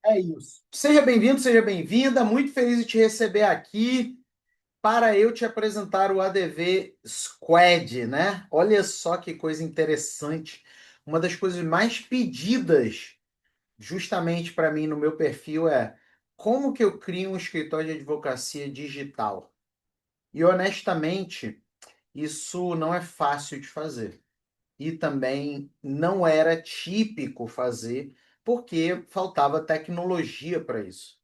É isso. Seja bem-vindo, seja bem-vinda. Muito feliz de te receber aqui para eu te apresentar o ADV Squad, né? Olha só que coisa interessante. Uma das coisas mais pedidas justamente para mim no meu perfil é como que eu crio um escritório de advocacia digital? E honestamente, isso não é fácil de fazer. E também não era típico fazer porque faltava tecnologia para isso,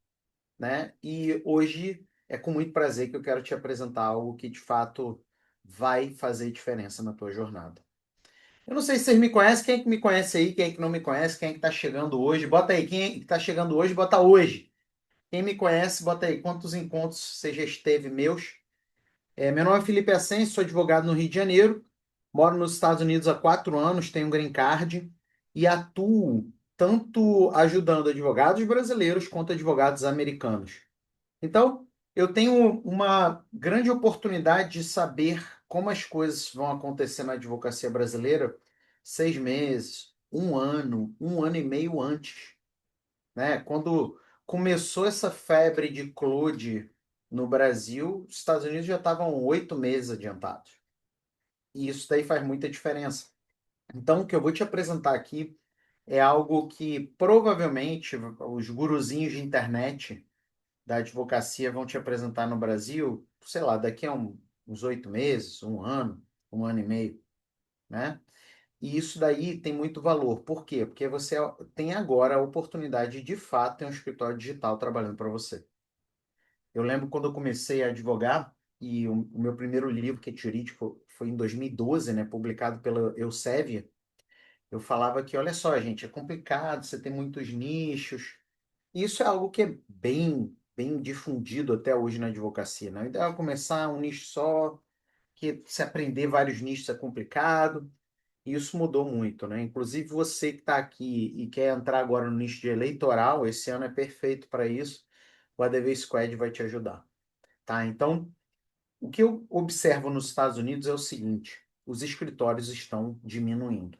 né? E hoje é com muito prazer que eu quero te apresentar algo que de fato vai fazer diferença na tua jornada. Eu não sei se vocês me conhecem, quem é que me conhece aí, quem é que não me conhece, quem é que está chegando hoje, bota aí, quem é que está chegando hoje, bota hoje. Quem me conhece, bota aí, quantos encontros você já esteve meus. Meu nome é Felipe Ascenso, sou advogado no Rio de Janeiro, moro nos Estados Unidos há 4 anos, tenho um green card e atuo tanto ajudando advogados brasileiros quanto advogados americanos. Então, eu tenho uma grande oportunidade de saber como as coisas vão acontecer na advocacia brasileira 6 meses, um ano e meio antes, né? Quando começou essa febre de Claude no Brasil, os Estados Unidos já estavam 8 meses adiantados. E isso daí faz muita diferença. Então, o que eu vou te apresentar aqui é algo que provavelmente os guruzinhos de internet da advocacia vão te apresentar no Brasil, sei lá, daqui a uns 8 meses, um ano e meio, né? E isso daí tem muito valor. Por quê? Porque você tem agora a oportunidade de fato ter um escritório digital trabalhando para você. Eu lembro quando eu comecei a advogar, e o meu primeiro livro, que é jurídico, foi em 2012, né, publicado pela Elsevier. Eu falava que, olha só, gente, é complicado, você tem muitos nichos. E isso é algo que é bem difundido até hoje na advocacia, né? O ideal é começar um nicho só, que se aprender vários nichos é complicado. E isso mudou muito, né? Inclusive você que está aqui e quer entrar agora no nicho de eleitoral, esse ano é perfeito para isso. O ADV Squad vai te ajudar, tá? Então, o que eu observo nos Estados Unidos é o seguinte: os escritórios estão diminuindo.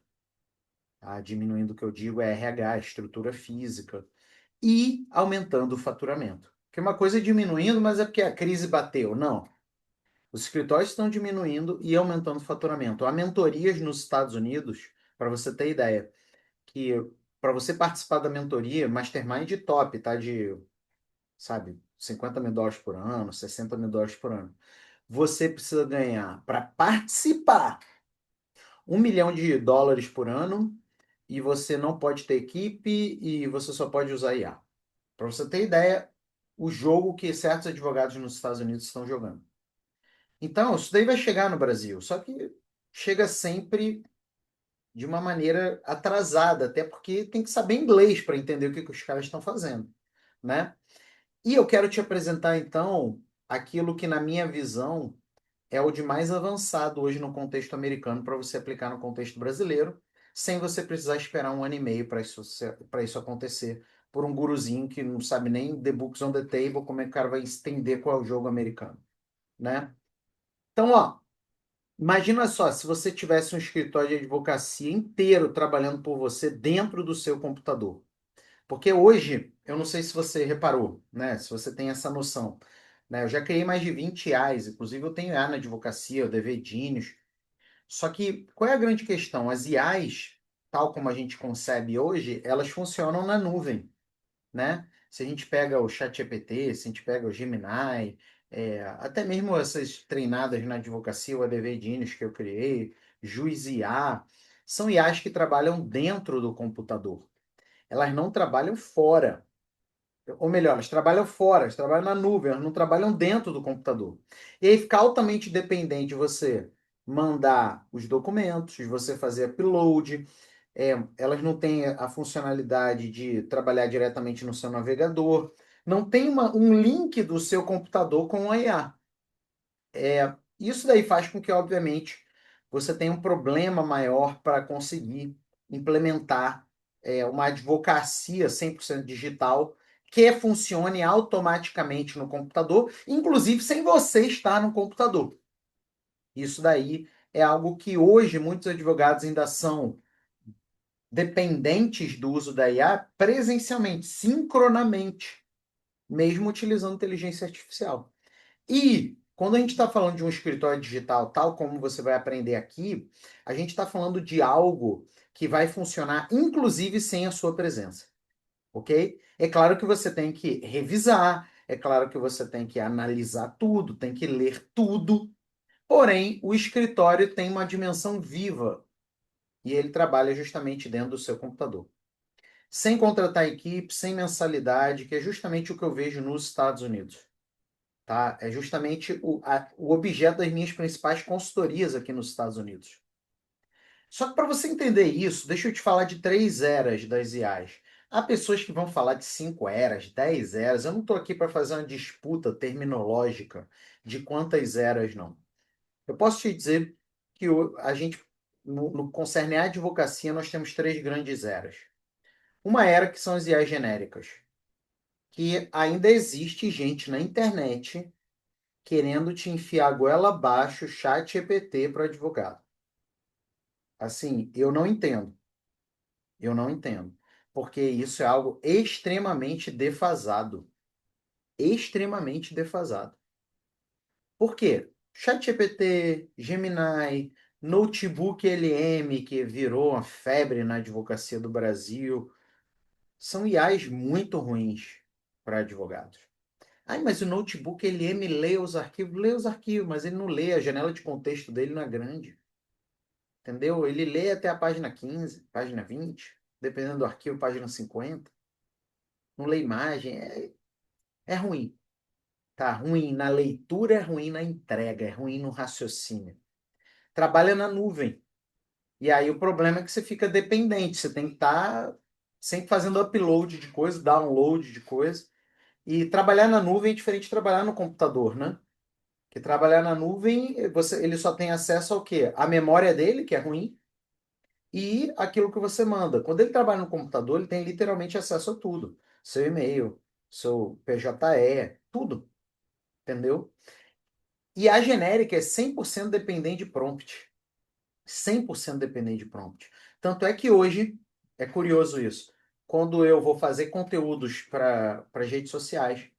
Tá? Diminuindo o que eu digo é RH, estrutura física, e aumentando o faturamento. Porque uma coisa é diminuindo, mas é porque a crise bateu. Não. Os escritórios estão diminuindo e aumentando o faturamento. Há mentorias nos Estados Unidos, para você ter ideia, que para você participar da mentoria, Mastermind top, tá? De, sabe, US$ 50.000 por ano, US$ 60.000 por ano. Você precisa ganhar, para participar, US$ 1 milhão por ano e você não pode ter equipe e você só pode usar IA. Para você ter ideia, o jogo que certos advogados nos Estados Unidos estão jogando. Então, isso daí vai chegar no Brasil, só que chega sempre de uma maneira atrasada, até porque tem que saber inglês para entender o que que os caras estão fazendo, né? E eu quero te apresentar, então, aquilo que, na minha visão, é o de mais avançado hoje no contexto americano para você aplicar no contexto brasileiro, sem você precisar esperar um ano e meio para isso acontecer, por um guruzinho que não sabe nem the books on the table, como é que o cara vai entender qual é o jogo americano, né? Então, ó, imagina só, se você tivesse um escritório de advocacia inteiro trabalhando por você dentro do seu computador. Porque hoje, eu não sei se você reparou, né? Se você tem essa noção, né? Eu já criei mais de 20 IAs, inclusive eu tenho IA na advocacia, eu DV Só que qual é a grande questão? As IAs, tal como a gente concebe hoje, elas funcionam na nuvem, né? Se a gente pega o ChatGPT, se a gente pega o Gemini, até mesmo essas treinadas na advocacia, o ADV Genius que eu criei, Juiz IA, são IAs que trabalham dentro do computador. Elas não trabalham fora. Ou melhor, elas trabalham fora, elas trabalham na nuvem, elas não trabalham dentro do computador. E aí fica altamente dependente de você mandar os documentos, de você fazer upload. Elas não têm a funcionalidade de trabalhar diretamente no seu navegador. Não tem um link do seu computador com a IA. Isso daí faz com que, obviamente, você tenha um problema maior para conseguir implementar uma advocacia 100% digital que funcione automaticamente no computador, inclusive sem você estar no computador. Isso daí é algo que hoje muitos advogados ainda são dependentes do uso da IA presencialmente, sincronamente, mesmo utilizando inteligência artificial. E quando a gente está falando de um escritório digital, tal como você vai aprender aqui, a gente está falando de algo que vai funcionar, inclusive, sem a sua presença, ok? É claro que você tem que revisar, é claro que você tem que analisar tudo, tem que ler tudo, porém, o escritório tem uma dimensão viva e ele trabalha justamente dentro do seu computador. Sem contratar equipe, sem mensalidade, que é justamente o que eu vejo nos Estados Unidos. Tá? É justamente o objeto das minhas principais consultorias aqui nos Estados Unidos. Só que para você entender isso, deixa eu te falar de 3 eras das IAs. Há pessoas que vão falar de 5 eras, 10 eras. Eu não estou aqui para fazer uma disputa terminológica de quantas eras, não. Eu posso te dizer que a gente, no concerne à advocacia, nós temos 3 grandes eras. Uma era que são as IAs genéricas, que ainda existe gente na internet querendo te enfiar a goela abaixo chat GPT para advogado. Assim, eu não entendo. Eu não entendo. Porque isso é algo extremamente defasado. Extremamente defasado. Por quê? ChatGPT, Gemini, Notebook LM, que virou uma febre na advocacia do Brasil, são IAs muito ruins para advogados. Ai, mas o Notebook LM lê os arquivos, mas ele não lê, a janela de contexto dele não é grande. Entendeu? Ele lê até a página 15, página 20, dependendo do arquivo, página 50. Não lê imagem, é ruim. Tá ruim na leitura, é ruim na entrega, é ruim no raciocínio. Trabalha na nuvem. E aí o problema é que você fica dependente. Você tem que estar sempre fazendo upload de coisa, download de coisa. E trabalhar na nuvem é diferente de trabalhar no computador, né? Porque trabalhar na nuvem, ele só tem acesso ao quê? A memória dele, que é ruim, e aquilo que você manda. Quando ele trabalha no computador, ele tem literalmente acesso a tudo. Seu e-mail, seu PJE, tudo, entendeu? E a genérica é 100% dependente de prompt. 100% dependente de prompt. Tanto é que hoje, é curioso isso, quando eu vou fazer conteúdos para as redes sociais,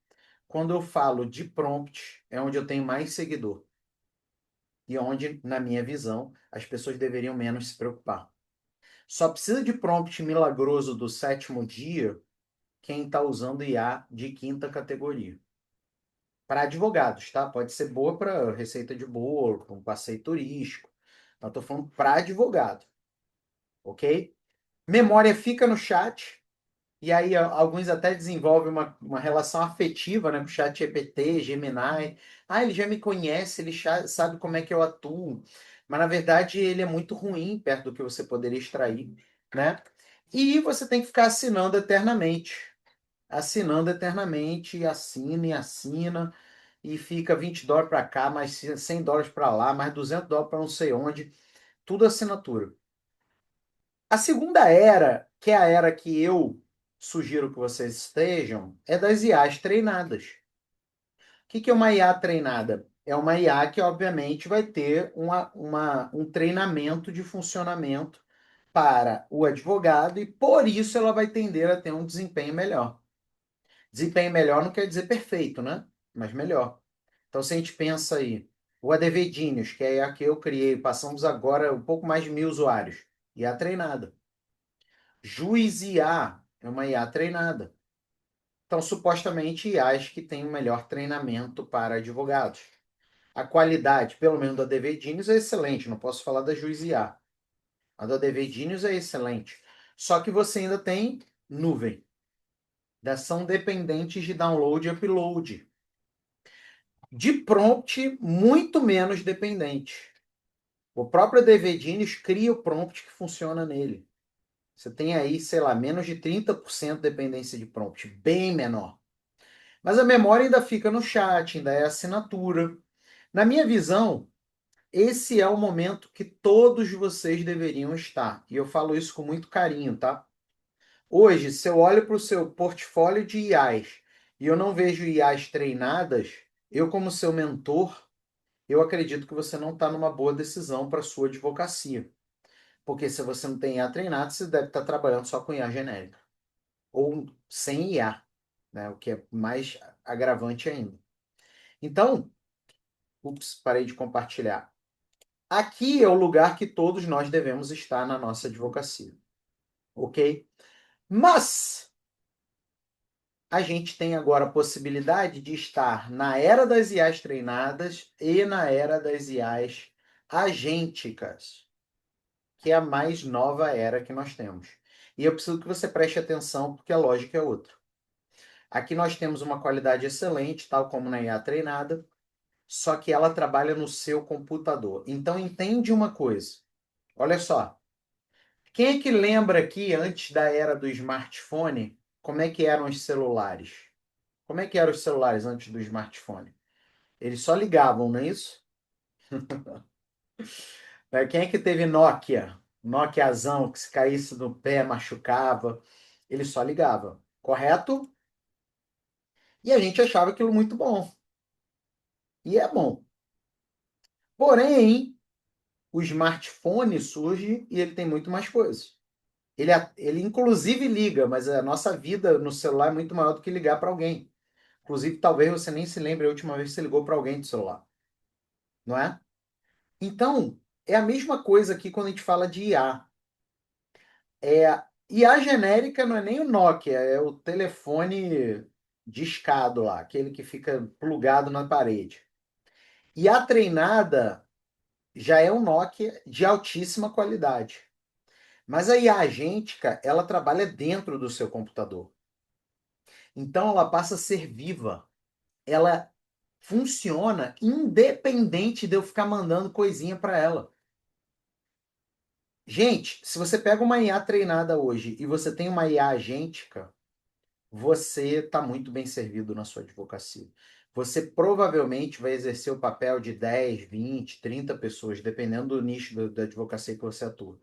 quando eu falo de prompt, é onde eu tenho mais seguidor. E onde, na minha visão, as pessoas deveriam menos se preocupar. Só precisa de prompt milagroso do sétimo dia quem está usando IA de quinta categoria. Para advogados, tá? Pode ser boa para receita de bolo, para um passeio turístico. Mas estou falando para advogado, ok? Memória fica no chat, e aí alguns até desenvolvem uma relação afetiva, né, com o chat GPT, Gemini. Ah, ele já me conhece, ele sabe como é que eu atuo. Mas, na verdade, ele é muito ruim perto do que você poderia extrair, né? E você tem que ficar assinando eternamente. Assinando eternamente, e assina e assina, e fica $20 para cá, mais $100 para lá, mais $200 para não sei onde. Tudo assinatura. A segunda era, que é a era que eu sugiro que vocês estejam, é das IAs treinadas. O que é uma IA treinada? É uma IA que, obviamente, vai ter um treinamento de funcionamento para o advogado e, por isso, ela vai tender a ter um desempenho melhor. Desempenho melhor não quer dizer perfeito, né? Mas melhor. Então, se a gente pensa aí, o ADV Genius, que é a que eu criei, passamos agora um pouco mais de 1.000 usuários. IA treinada. Juiz IA é uma IA treinada. Então, supostamente, IAs que têm um melhor treinamento para advogados. A qualidade, pelo menos da ADV Genius, é excelente. Não posso falar da Juiz IA. A da ADV Genius é excelente. Só que você ainda tem nuvem. São dependentes de download e upload. De prompt, muito menos dependente. O próprio ADV Genius cria o prompt que funciona nele. Você tem aí, sei lá, menos de 30% de dependência de prompt, bem menor. Mas a memória ainda fica no chat, ainda é assinatura. Na minha visão, esse é o momento que todos vocês deveriam estar. E eu falo isso com muito carinho, tá? Hoje, se eu olho para o seu portfólio de IAs e eu não vejo IAs treinadas, eu, como seu mentor, eu acredito que você não está numa boa decisão para a sua advocacia. Porque se você não tem IA treinado, você deve estar trabalhando só com IA genérica. Ou sem IA, né? O que é mais agravante ainda. Então, ups, parei de compartilhar. Aqui é o lugar que todos nós devemos estar na nossa advocacia, ok? Mas a gente tem agora a possibilidade de estar na era das IAs treinadas e na era das IAs agênticas, que é a mais nova era que nós temos. E eu preciso que você preste atenção, porque a lógica é outra. Aqui nós temos uma qualidade excelente, tal como na IA treinada, só que ela trabalha no seu computador. Então entende uma coisa. Olha só. Quem é que lembra aqui, antes da era do smartphone, como é que eram os celulares? Como é que eram os celulares antes do smartphone? Eles só ligavam, não é isso? Quem é que teve Nokia? Nokiazão, que se caísse no pé, machucava. Ele só ligava, correto? E a gente achava aquilo muito bom. E é bom. Porém, o smartphone surge e ele tem muito mais coisas. Ele inclusive liga, mas a nossa vida no celular é muito maior do que ligar para alguém. Inclusive, talvez você nem se lembre a última vez que você ligou para alguém do celular, não é? Então, é a mesma coisa aqui quando a gente fala de IA. IA genérica não é nem o Nokia, é o telefone discado lá, aquele que fica plugado na parede. IA treinada já é um Nokia de altíssima qualidade. Mas a IA agêntica, ela trabalha dentro do seu computador. Então, ela passa a ser viva. Ela funciona independente de eu ficar mandando coisinha para ela. Gente, se você pega uma IA treinada hoje e você tem uma IA agêntica, você está muito bem servido na sua advocacia. Você provavelmente vai exercer o papel de 10, 20, 30 pessoas, dependendo do nicho da advocacia que você atua.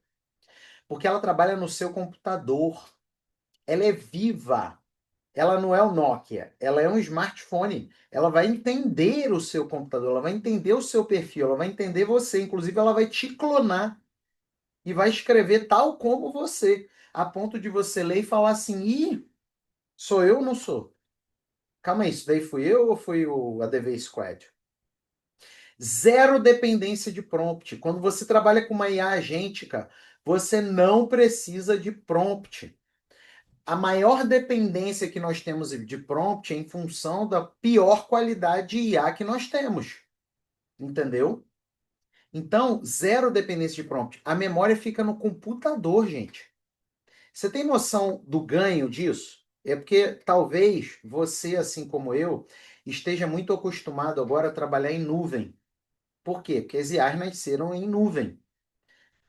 Porque ela trabalha no seu computador. Ela é viva. Ela não é o Nokia, ela é um smartphone. Ela vai entender o seu computador, ela vai entender o seu perfil, ela vai entender você. Inclusive, ela vai te clonar e vai escrever tal como você, a ponto de você ler e falar assim: ih, sou eu ou não sou? Calma aí, isso daí fui eu ou foi o ADV Squad? Zero dependência de prompt. Quando você trabalha com uma IA agêntica, você não precisa de prompt. A maior dependência que nós temos de prompt é em função da pior qualidade de IA que nós temos. Entendeu? Então, zero dependência de prompt. A memória fica no computador, gente. Você tem noção do ganho disso? É porque talvez você, assim como eu, esteja muito acostumado agora a trabalhar em nuvem. Por quê? Porque as IAs nasceram em nuvem.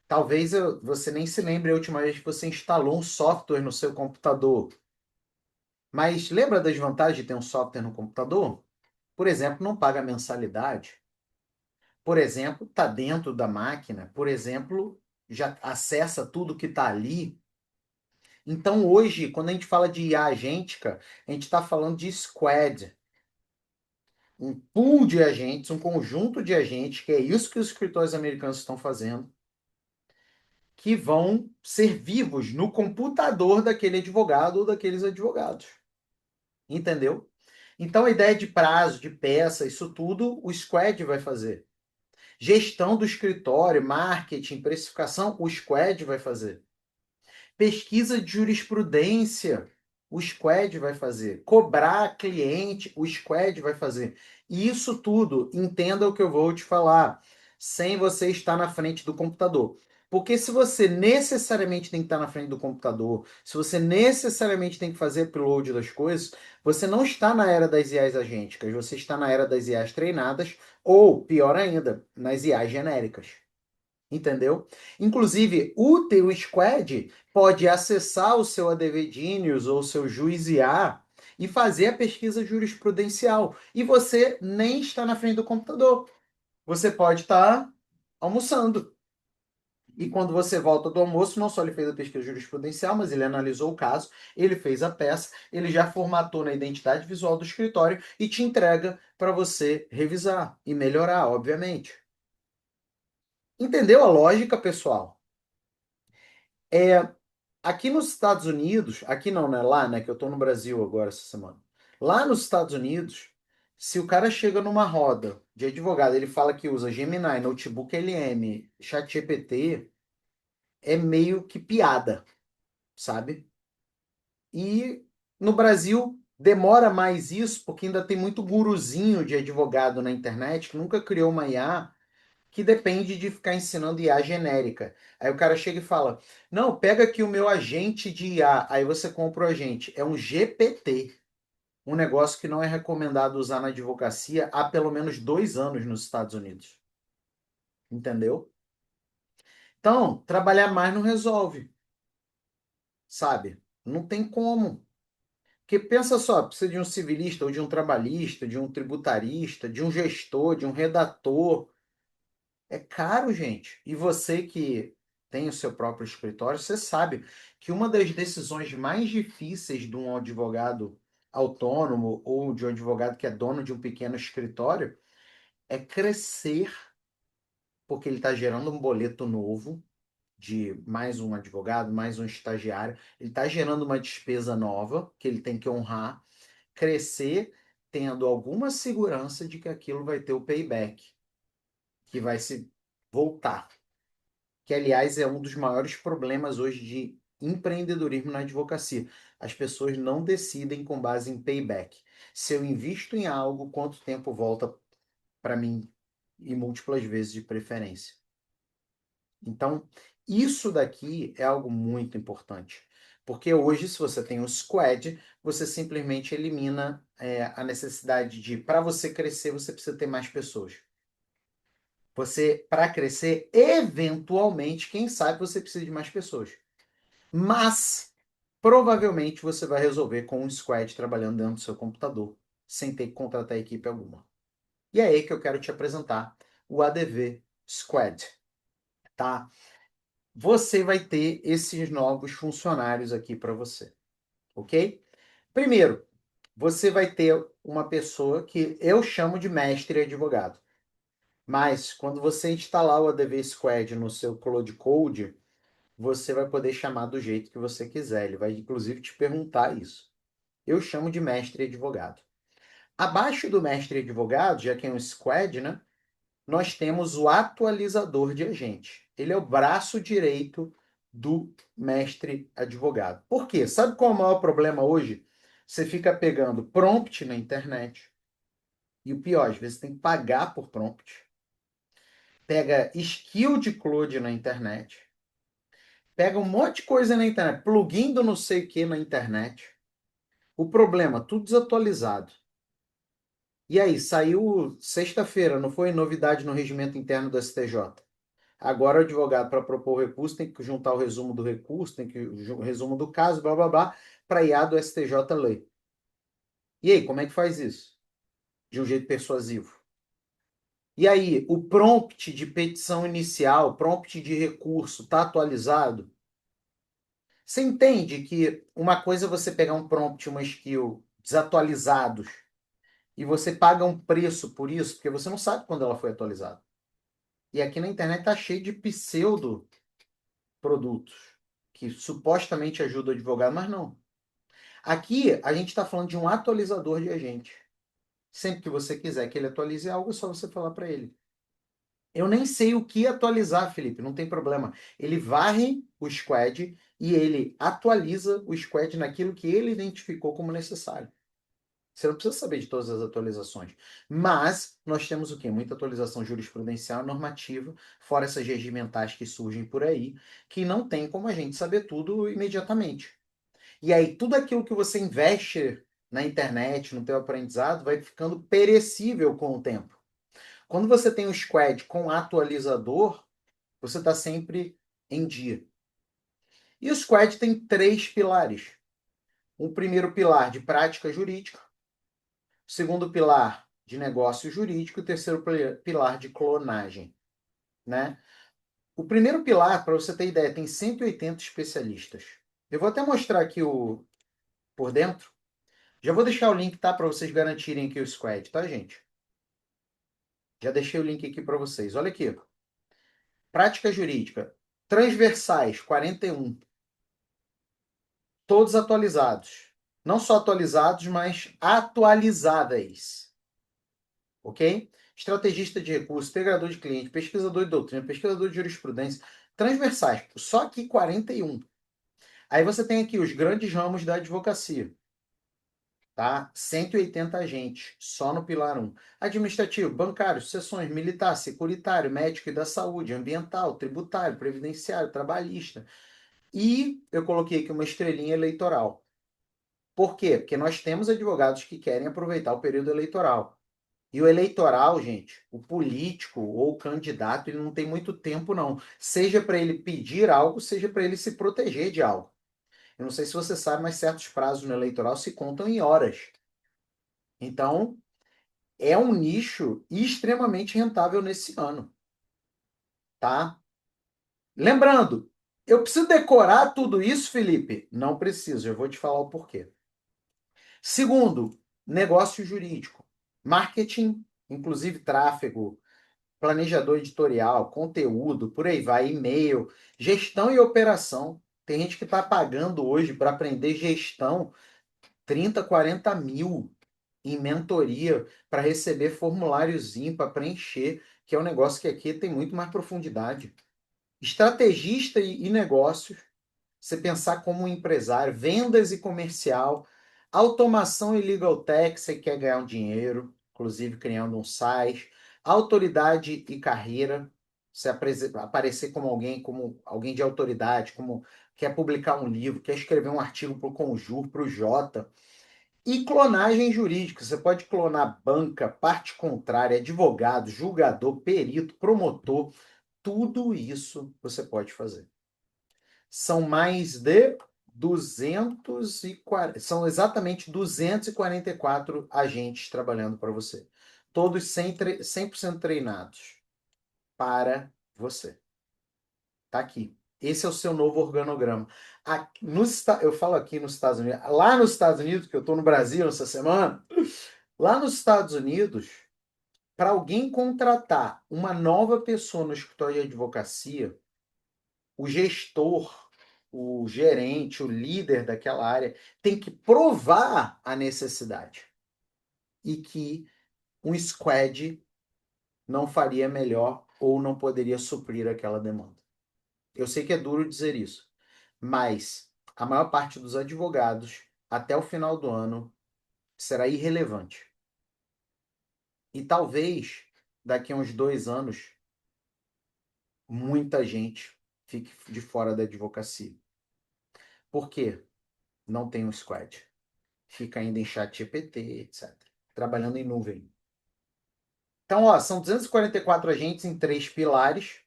Talvez você nem se lembre a última vez que você instalou um software no seu computador. Mas lembra das vantagens de ter um software no computador? Por exemplo, não paga mensalidade. Por exemplo, está dentro da máquina. Por exemplo, já acessa tudo que está ali. Então, hoje, quando a gente fala de IA agêntica, a gente está falando de squad, um pool de agentes, um conjunto de agentes, que é isso que os escritórios americanos estão fazendo, que vão ser vivos no computador daquele advogado ou daqueles advogados. Entendeu? Então, a ideia de prazo, de peça, isso tudo o squad vai fazer. Gestão do escritório, marketing, precificação, o squad vai fazer. Pesquisa de jurisprudência, o squad vai fazer. Cobrar cliente, o squad vai fazer. E isso tudo, entenda o que eu vou te falar, sem você estar na frente do computador. Porque se você necessariamente tem que estar na frente do computador, se você necessariamente tem que fazer upload das coisas, você não está na era das IAs agênticas, você está na era das IAs treinadas, ou, pior ainda, nas IAs genéricas. Entendeu? Inclusive, o teu squad pode acessar o seu ADV Genius ou o seu Juiz IA e fazer a pesquisa jurisprudencial. E você nem está na frente do computador. Você pode estar almoçando. E quando você volta do almoço, não só ele fez a pesquisa jurisprudencial, mas ele analisou o caso, ele fez a peça, ele já formatou na identidade visual do escritório e te entrega para você revisar e melhorar, obviamente. Entendeu a lógica, pessoal? É, aqui nos Estados Unidos, aqui não, né? Lá, né? Que eu tô no Brasil agora essa semana. Lá nos Estados Unidos, se o cara chega numa roda de advogado, ele fala que usa Gemini, Notebook LM, ChatGPT, é meio que piada, sabe? E no Brasil demora mais isso, porque ainda tem muito guruzinho de advogado na internet que nunca criou uma IA que depende de ficar ensinando IA genérica. Aí o cara chega e fala: Não, pega aqui o meu agente de IA. Aí você compra o agente. É um GPT, um negócio que não é recomendado usar na advocacia há pelo menos 2 anos nos Estados Unidos. Entendeu? Então, trabalhar mais não resolve, sabe? Não tem como. Porque pensa só, precisa de um civilista ou de um trabalhista, de um tributarista, de um gestor, de um redator. É caro, gente. E você que tem o seu próprio escritório, você sabe que uma das decisões mais difíceis de um advogado autônomo ou de um advogado que é dono de um pequeno escritório é crescer, porque ele está gerando um boleto novo de mais um advogado, mais um estagiário, ele está gerando uma despesa nova que ele tem que honrar, crescer tendo alguma segurança de que aquilo vai ter o payback, que vai se voltar. Que, aliás, é um dos maiores problemas hoje de empreendedorismo na advocacia. As pessoas não decidem com base em payback. Se eu invisto em algo, quanto tempo volta para mim e múltiplas vezes de preferência. Então, isso daqui é algo muito importante. Porque hoje, se você tem um squad, você simplesmente elimina a necessidade de, para você crescer, você precisa ter mais pessoas. Você, para crescer, eventualmente, quem sabe você precisa de mais pessoas. Mas provavelmente você vai resolver com um squad trabalhando dentro do seu computador, sem ter que contratar equipe alguma. E é aí que eu quero te apresentar o ADV Squad, tá? Você vai ter esses novos funcionários aqui para você, ok? Primeiro, você vai ter uma pessoa que eu chamo de mestre advogado. Mas quando você instalar o ADV Squad no seu Cloud Code, você vai poder chamar do jeito que você quiser. Ele vai inclusive te perguntar isso. Eu chamo de mestre advogado. Abaixo do mestre advogado, já que é um squad, né? Nós temos o atualizador de agente. Ele é o braço direito do mestre advogado. Por quê? Sabe qual é o maior problema hoje? Você fica pegando prompt na internet. E o pior, às vezes tem que pagar por prompt. Pega skill de Claude na internet. Pega um monte de coisa na internet. Plugin do não sei o que na internet. O problema, tudo desatualizado. E aí, saiu sexta-feira, não foi novidade no regimento interno do STJ? Agora o advogado, para propor o recurso, tem que juntar o resumo do recurso, tem que o resumo do caso, blá blá blá, para IA do STJ ler. E aí, como é que faz isso? De um jeito persuasivo. E aí, o prompt de petição inicial, prompt de recurso, está atualizado? Você entende que uma coisa é você pegar um prompt, uma skill desatualizados e você paga um preço por isso, porque você não sabe quando ela foi atualizada. E aqui na internet tá cheio de pseudo produtos que supostamente ajudam o advogado, mas não. Aqui a gente está falando de um atualizador de agente. Sempre que você quiser que ele atualize algo, é só você falar para ele. Eu nem sei o que atualizar, Felipe, não tem problema. Ele varre o squad e ele atualiza o squad naquilo que ele identificou como necessário. Você não precisa saber de todas as atualizações. Mas nós temos o quê? Muita atualização jurisprudencial, normativa, fora essas regimentais que surgem por aí, que não tem como a gente saber tudo imediatamente. E aí, tudo aquilo que você investe na internet, no teu aprendizado, vai ficando perecível com o tempo. Quando você tem um squad com atualizador, você está sempre em dia. E o squad tem três pilares. O primeiro pilar de prática jurídica, o segundo pilar de negócio jurídico e o terceiro pilar de clonagem, né? O primeiro pilar, para você ter ideia, tem 180 especialistas. Eu vou até mostrar aqui o por dentro. Já vou deixar o link, tá, para vocês garantirem aqui o squad, tá, gente? Já deixei o link aqui para vocês. Olha aqui. Prática jurídica. Transversais, 41. Todos atualizados. Não só atualizados, mas atualizáveis. Ok? Estrategista de recursos, integrador de cliente, pesquisador de doutrina, pesquisador de jurisprudência. Transversais. Só aqui 41. Aí você tem aqui os grandes ramos da advocacia. Tá? 180 agentes, só no pilar 1. Administrativo, bancário, sucessões, militar, securitário, médico e da saúde, ambiental, tributário, previdenciário, trabalhista. E eu coloquei aqui uma estrelinha eleitoral. Por quê? Porque nós temos advogados que querem aproveitar o período eleitoral. E o eleitoral, gente, o político ou o candidato, ele não tem muito tempo, não. Seja para ele pedir algo, seja para ele se proteger de algo. Eu não sei se você sabe, mas certos prazos no eleitoral se contam em horas. Então, é um nicho extremamente rentável nesse ano, tá? Lembrando, eu preciso decorar tudo isso, Felipe? Não preciso, eu vou te falar o porquê. Segundo, negócio jurídico, marketing, inclusive tráfego, planejador editorial, conteúdo, por aí vai, e-mail, gestão e operação. Tem gente que está pagando hoje para aprender gestão 30, 40 mil em mentoria para receber formuláriozinho para preencher, que é um negócio que aqui tem muito mais profundidade. Estrategista e negócios, você pensar como um empresário, vendas e comercial, automação e legal tech, você quer ganhar um dinheiro, inclusive criando um site, autoridade e carreira, você aparecer como alguém de autoridade, como quer publicar um livro, quer escrever um artigo para o Conjur, para o Jota. E clonagem jurídica. Você pode clonar banca, parte contrária, advogado, julgador, perito, promotor. Tudo isso você pode fazer. São mais de 240. São exatamente 244 agentes trabalhando para você. Todos 100% treinados para você. Tá aqui. Esse é o seu novo organograma. Eu falo aqui nos Estados Unidos. Lá nos Estados Unidos, que eu estou no Brasil essa semana, lá nos Estados Unidos, para alguém contratar uma nova pessoa no escritório de advocacia, o gestor, o gerente, o líder daquela área tem que provar a necessidade e que um squad não faria melhor ou não poderia suprir aquela demanda. Eu sei que é duro dizer isso, mas a maior parte dos advogados, até o final do ano, será irrelevante. E talvez, daqui a uns 2 anos, muita gente fique de fora da advocacia. Por quê? Não tem um squad. Fica ainda em chat GPT, etc. Trabalhando em nuvem. Então, ó, são 244 agentes em 3 pilares.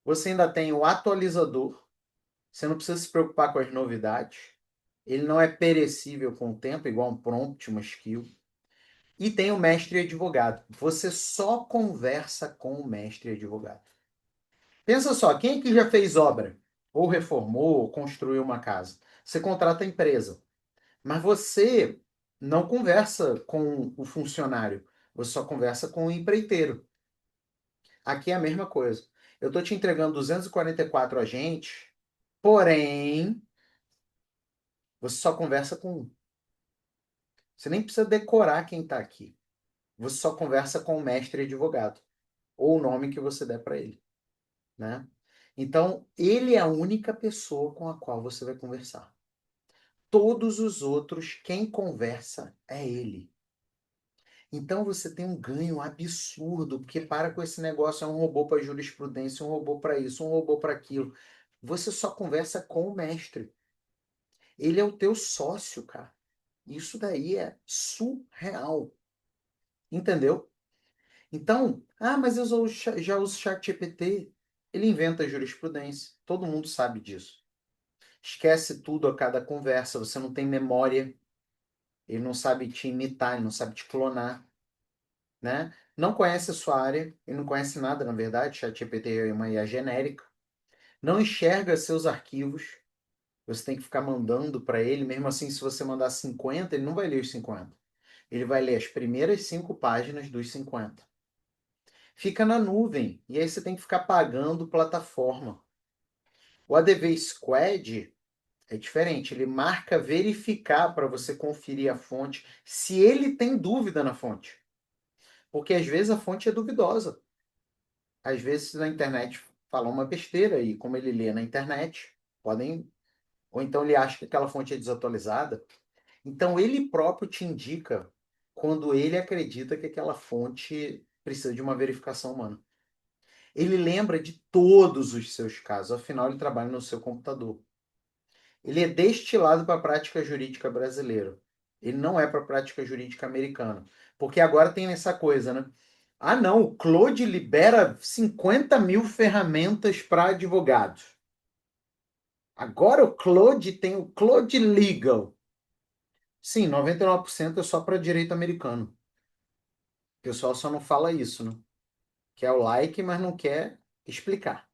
Você ainda tem o atualizador. Você não precisa se preocupar com as novidades. Ele não é perecível com o tempo, igual um prompt, uma skill. E tem o mestre advogado. Você só conversa com o mestre advogado. Pensa só, quem aqui já fez obra? Ou reformou, ou construiu uma casa? Você contrata a empresa. Mas você não conversa com o funcionário. Você só conversa com o empreiteiro. Aqui é a mesma coisa. Eu estou te entregando 244 agentes, porém, você só conversa com um. Você nem precisa decorar quem está aqui. Você só conversa com o mestre advogado, ou o nome que você der para ele, né? Então, ele é a única pessoa com a qual você vai conversar. Todos os outros, quem conversa é ele. Então você tem um ganho absurdo, porque para com esse negócio, é um robô para jurisprudência, um robô para isso, um robô para aquilo. Você só conversa com o mestre. Ele é o teu sócio, cara. Isso daí é surreal. Entendeu? Então, mas eu já uso ChatGPT. Ele inventa jurisprudência. Todo mundo sabe disso. Esquece tudo a cada conversa. Você não tem memória. Ele não sabe te imitar, ele não sabe te clonar, né? Não conhece a sua área, ele não conhece nada, na verdade. ChatGPT é uma IA genérica. Não enxerga seus arquivos. Você tem que ficar mandando para ele. Mesmo assim, se você mandar 50, ele não vai ler os 50. Ele vai ler as primeiras 5 páginas dos 50. Fica na nuvem. E aí você tem que ficar pagando plataforma. O ADV Squad é diferente, ele marca verificar para você conferir a fonte, se ele tem dúvida na fonte. Porque às vezes a fonte é duvidosa. Às vezes na internet fala uma besteira e como ele lê na internet, podem ou então ele acha que aquela fonte é desatualizada. Então ele próprio te indica quando ele acredita que aquela fonte precisa de uma verificação humana. Ele lembra de todos os seus casos, afinal ele trabalha no seu computador. Ele é destilado para a prática jurídica brasileira. Ele não é para a prática jurídica americana. Porque agora tem essa coisa, né? Ah, não, o Claude libera 50 mil ferramentas para advogados. Agora o Claude tem o Claude Legal. Sim, 99% é só para direito americano. O pessoal só não fala isso, né? Quer o like, mas não quer explicar.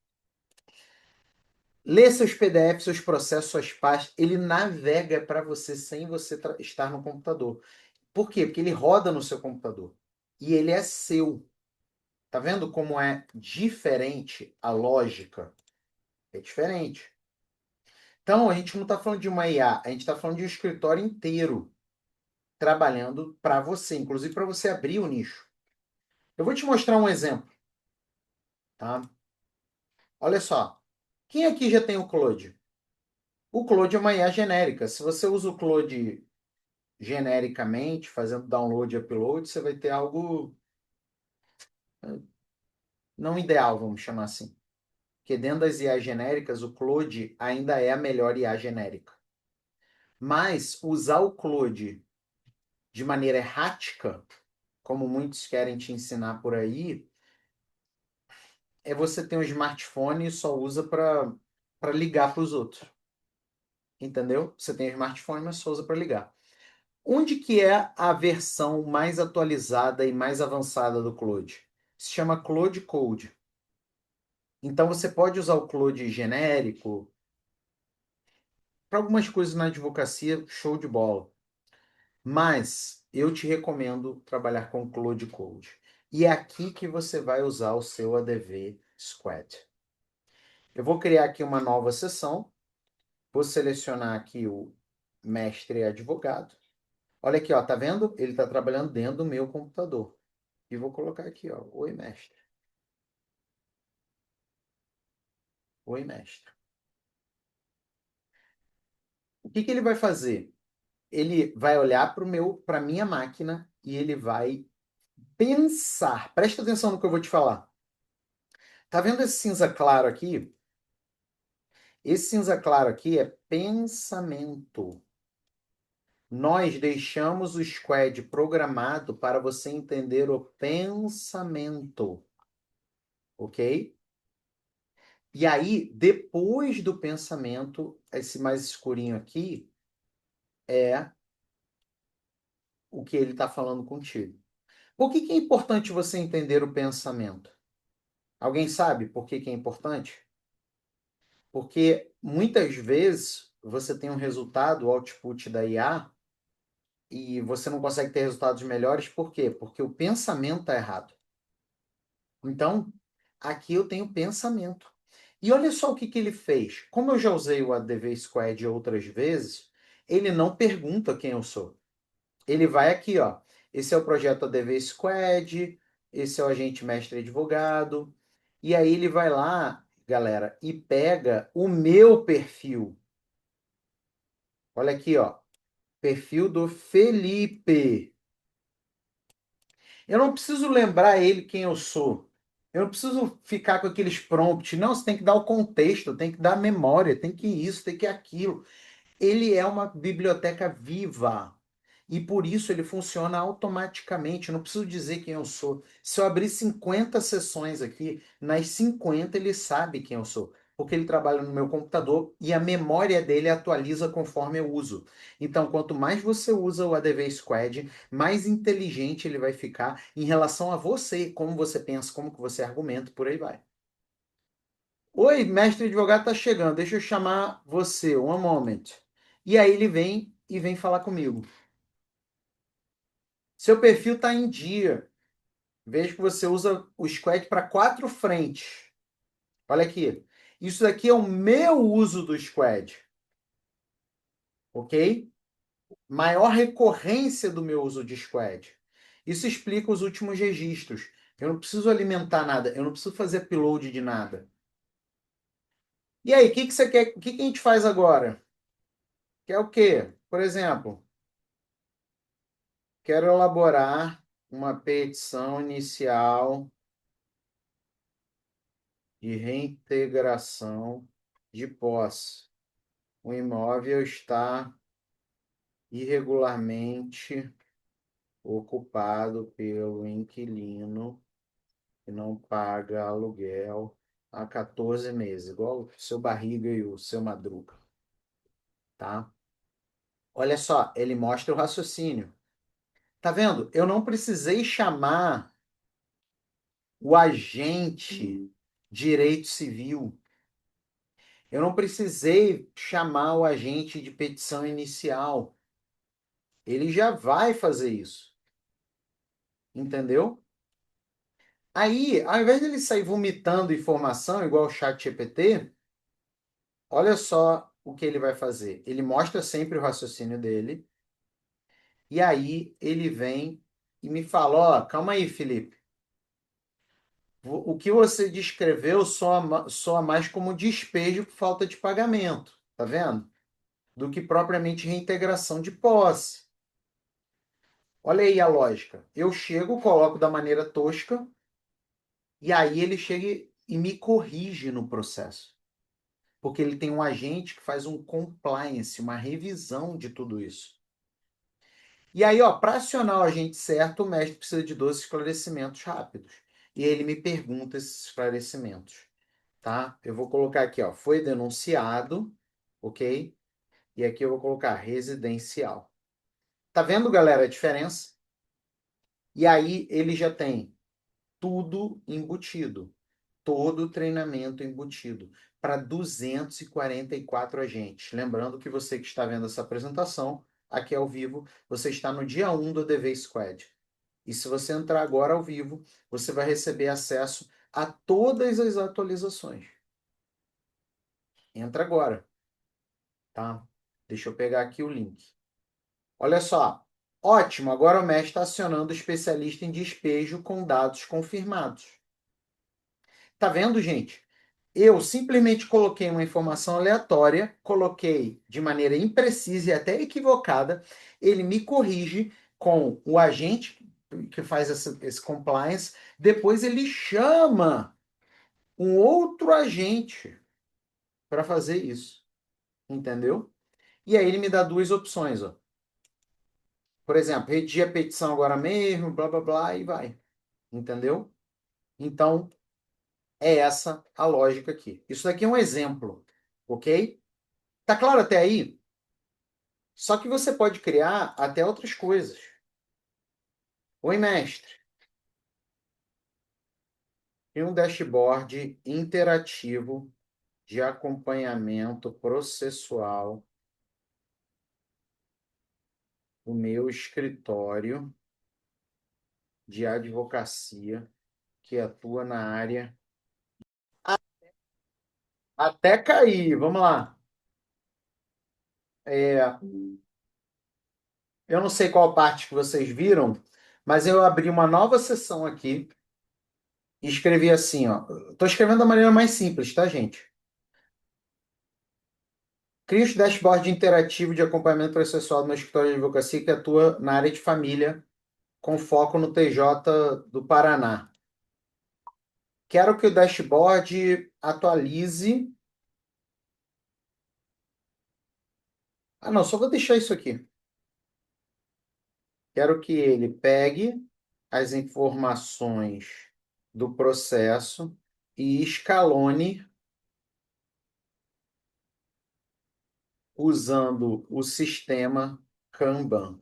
Lê seus PDFs, seus processos, suas pastas. Ele navega para você sem você estar no computador. Por quê? Porque ele roda no seu computador. E ele é seu. Tá vendo como é diferente a lógica? É diferente. Então, a gente não está falando de uma IA, a gente está falando de um escritório inteiro trabalhando para você, inclusive para você abrir o nicho. Eu vou te mostrar um exemplo, tá? Olha só. Quem aqui já tem o Claude? O Claude é uma IA genérica. Se você usa o Claude genericamente, fazendo download e upload, você vai ter algo não ideal, vamos chamar assim. Porque dentro das IAs genéricas, o Claude ainda é a melhor IA genérica. Mas usar o Claude de maneira errática, como muitos querem te ensinar por aí, é você ter um smartphone e só usa para ligar para os outros. Entendeu? Você tem um smartphone, mas só usa para ligar. Onde que é a versão mais atualizada e mais avançada do Claude? Se chama Claude Code. Então você pode usar o Claude genérico para algumas coisas na advocacia, show de bola. Mas eu te recomendo trabalhar com Claude Code. E é aqui que você vai usar o seu ADV Squad. Eu vou criar aqui uma nova sessão. Vou selecionar aqui o mestre advogado. Olha aqui, ó, tá vendo? Ele está trabalhando dentro do meu computador. E vou colocar aqui, ó, oi mestre. Oi mestre. O que que ele vai fazer? Ele vai olhar para minha máquina e ele vai pensar. Presta atenção no que eu vou te falar. Tá vendo esse cinza claro aqui? Esse cinza claro aqui é pensamento. Nós deixamos o Squad programado para você entender o pensamento, ok? E aí, depois do pensamento, esse mais escurinho aqui é o que ele está falando contigo. Por que que é importante você entender o pensamento? Alguém sabe por que que é importante? Porque muitas vezes você tem um resultado, o output da IA, e você não consegue ter resultados melhores, por quê? Porque o pensamento está errado. Então, aqui eu tenho pensamento. E olha só o que que ele fez. Como eu já usei o ADV Squad outras vezes, ele não pergunta quem eu sou. Ele vai aqui, ó. Esse é o projeto ADV Squad, esse é o agente mestre advogado. E aí ele vai lá, galera, e pega o meu perfil. Olha aqui, ó. Perfil do Felipe. Eu não preciso lembrar ele quem eu sou. Eu não preciso ficar com aqueles prompts. Não, você tem que dar o contexto, tem que dar a memória, tem que isso, tem que aquilo. Ele é uma biblioteca viva. E por isso ele funciona automaticamente. Eu não preciso dizer quem eu sou. Se eu abrir 50 sessões aqui, nas 50 ele sabe quem eu sou. Porque ele trabalha no meu computador e a memória dele atualiza conforme eu uso. Então, quanto mais você usa o ADV Squad, mais inteligente ele vai ficar em relação a você, como você pensa, como que você argumenta, por aí vai. Oi, mestre advogado tá chegando. Deixa eu chamar você, one moment. E aí ele vem e vem falar comigo. Seu perfil tá em dia. Vejo que você usa o Squad para quatro frentes. Olha aqui. Isso daqui é o meu uso do Squad, ok? Maior recorrência do meu uso de Squad. Isso explica os últimos registros. Eu não preciso alimentar nada, eu não preciso fazer upload de nada. E aí, o que que você quer? O que que a gente faz agora? Quer o quê? Por exemplo, quero elaborar uma petição inicial de reintegração de posse. O imóvel está irregularmente ocupado pelo inquilino que não paga aluguel há 14 meses, igual o seu Barriga e o seu Madruga, tá? Olha só, ele mostra o raciocínio. Tá vendo? Eu não precisei chamar o agente direito civil. Eu não precisei chamar o agente de petição inicial. Ele já vai fazer isso. Entendeu? Aí, ao invés dele sair vomitando informação, igual o chat GPT, olha só o que ele vai fazer. Ele mostra sempre o raciocínio dele, e aí ele vem e me fala: Ó, calma aí, Felipe. O que você descreveu soa mais como despejo por falta de pagamento, tá vendo? Do que propriamente reintegração de posse. Olha aí a lógica. Eu chego, coloco da maneira tosca, e aí ele chega e me corrige no processo. Porque ele tem um agente que faz um compliance, uma revisão de tudo isso. E aí, ó, para acionar o agente certo, o mestre precisa de 12 esclarecimentos rápidos. E ele me pergunta esses esclarecimentos, tá? Eu vou colocar aqui, ó, foi denunciado, ok? E aqui eu vou colocar residencial. Tá vendo, galera, a diferença? E aí ele já tem tudo embutido, todo o treinamento embutido para 244 agentes. Lembrando que você que está vendo essa apresentação, aqui ao vivo, você está no dia 1 do DV Squad. E se você entrar agora ao vivo, você vai receber acesso a todas as atualizações. Entra agora, tá? Deixa eu pegar aqui o link. Olha só. Ótimo, agora o mestre está acionando o especialista em despejo com dados confirmados. Tá vendo, gente? Eu simplesmente coloquei uma informação aleatória, coloquei de maneira imprecisa e até equivocada, ele me corrige com o agente que faz esse compliance, depois ele chama um outro agente para fazer isso, entendeu? E aí ele me dá duas opções, ó. Por exemplo, redigir a petição agora mesmo, blá blá blá, e vai, entendeu? Então, é essa a lógica aqui. Isso daqui é um exemplo, ok? Tá claro até aí? Só que você pode criar até outras coisas. Oi, mestre. Tem um dashboard interativo de acompanhamento processual do meu escritório de advocacia que atua na área. Até cair, vamos lá. É, eu não sei qual parte que vocês viram, mas eu abri uma nova sessão aqui e escrevi assim, ó. Estou escrevendo da maneira mais simples, tá, gente? Cria o dashboard interativo de acompanhamento processual do meu escritório de advocacia que atua na área de família, com foco no TJ do Paraná. Quero que o dashboard atualize. Ah, não, só vou deixar isso aqui. Quero que ele pegue as informações do processo e escalone usando o sistema Kanban.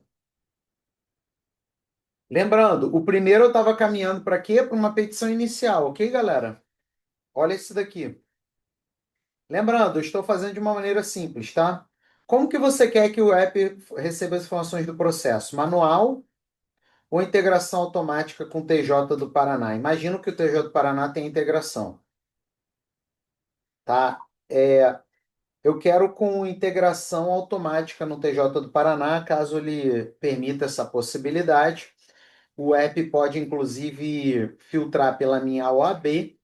Lembrando, o primeiro eu estava caminhando para quê? Para uma petição inicial, ok, galera? Olha esse daqui. Lembrando, eu estou fazendo de uma maneira simples, tá? Como que você quer que o app receba as informações do processo? Manual ou integração automática com o TJ do Paraná? Imagino que o TJ do Paraná tem integração, tá? Eu quero com integração automática no TJ do Paraná, caso ele permita essa possibilidade. O app pode, inclusive, filtrar pela minha OAB,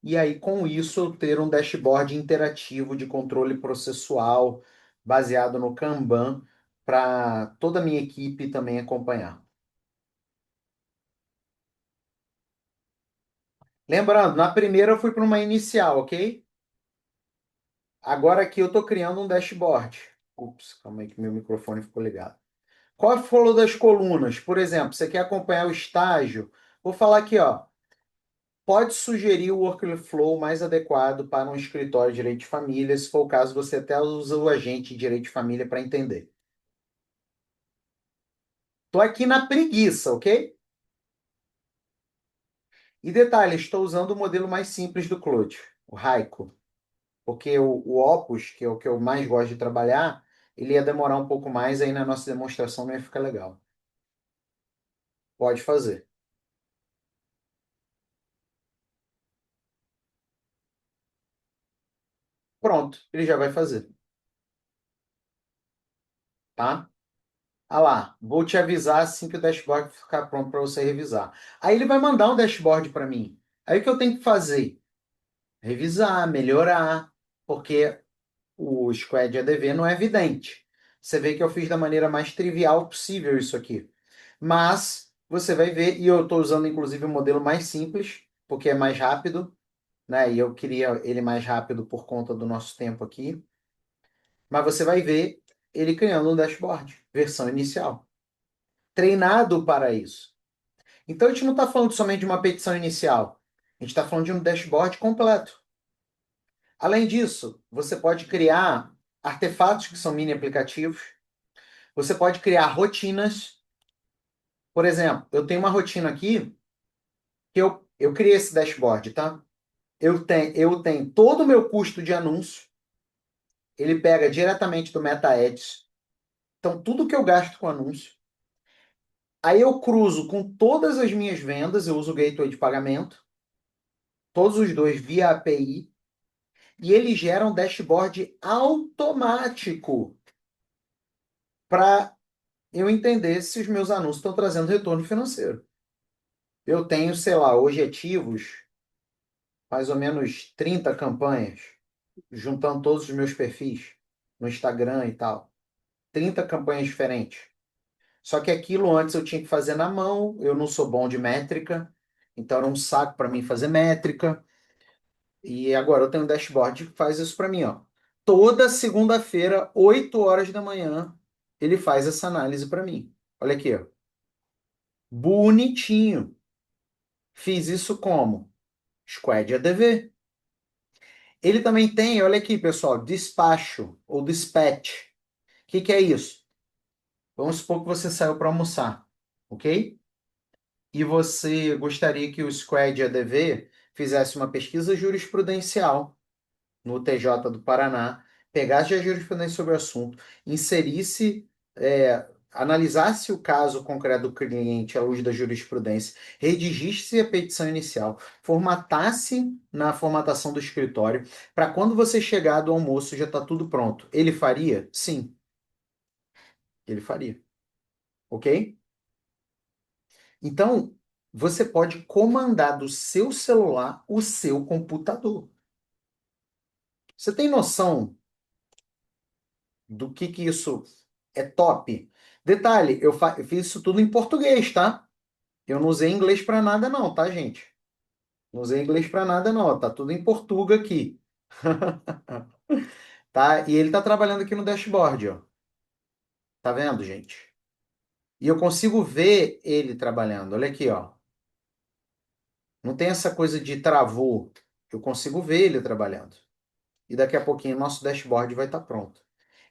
e aí, com isso, eu ter um dashboard interativo de controle processual baseado no Kanban para toda a minha equipe também acompanhar. Lembrando, na primeira eu fui para uma inicial, ok? Agora aqui eu estou criando um dashboard. Ups, calma aí que meu microfone ficou ligado. Qual falou das colunas? Por exemplo, você quer acompanhar o estágio? Vou falar aqui, ó. Pode sugerir o workflow mais adequado para um escritório de direito de família. Se for o caso, você até usa o agente de direito de família para entender. Estou aqui na preguiça, ok? E detalhe, estou usando o modelo mais simples do Claude, o Raico, porque o Opus, que é o que eu mais gosto de trabalhar, ele ia demorar um pouco mais, aí na nossa demonstração não ia ficar legal. Pode fazer. Pronto, ele já vai fazer, tá? Ah lá, vou te avisar assim que o dashboard ficar pronto para você revisar. Aí ele vai mandar um dashboard para mim. Aí o que eu tenho que fazer? Revisar, melhorar, porque o Squad ADV não é evidente. Você vê que eu fiz da maneira mais trivial possível isso aqui. Mas você vai ver, e eu estou usando inclusive o modelo mais simples, porque é mais rápido, né? E eu queria ele mais rápido por conta do nosso tempo aqui. Mas você vai ver ele criando um dashboard, versão inicial, treinado para isso. Então a gente não está falando somente de uma petição inicial, a gente está falando de um dashboard completo. Além disso, você pode criar artefatos que são mini aplicativos, você pode criar rotinas. Por exemplo, eu tenho uma rotina aqui que eu criei esse dashboard, tá? Eu tenho todo o meu custo de anúncio, ele pega diretamente do Meta Ads. Então, tudo que eu gasto com anúncio. Aí eu cruzo com todas as minhas vendas, eu uso o gateway de pagamento, todos os dois via API, e ele gera um dashboard automático para eu entender se os meus anúncios estão trazendo retorno financeiro. Eu tenho, sei lá, hoje ativos, mais ou menos 30 campanhas, juntando todos os meus perfis no Instagram e tal. 30 campanhas diferentes. Só que aquilo antes eu tinha que fazer na mão, eu não sou bom de métrica, então era um saco para mim fazer métrica. E agora eu tenho um dashboard que faz isso para mim, ó. Toda segunda-feira, 8 horas da manhã, ele faz essa análise para mim. Olha aqui, ó. Bonitinho. Fiz isso como? Squad ADV. Ele também tem, olha aqui, pessoal, despacho ou dispatch. O que é isso? Vamos supor que você saiu para almoçar, ok? E você gostaria que o Squad ADV fizesse uma pesquisa jurisprudencial no TJ do Paraná, pegasse a jurisprudência sobre o assunto, inserisse, analisasse o caso concreto do cliente à luz da jurisprudência, redigisse a petição inicial, formatasse na formatação do escritório, para quando você chegar do almoço já está tudo pronto. Ele faria? Sim, ele faria. Ok? Então, você pode comandar do seu celular o seu computador. Você tem noção do que isso é top? Detalhe, eu fiz isso tudo em português, tá? Eu não usei inglês para nada não, tá, gente? Não usei inglês para nada não, tá tudo em português aqui. Tá? E ele tá trabalhando aqui no dashboard, ó. Tá vendo, gente? E eu consigo ver ele trabalhando. Olha aqui, ó. Não tem essa coisa de travou. Eu consigo ver ele trabalhando. E daqui a pouquinho nosso dashboard vai estar pronto.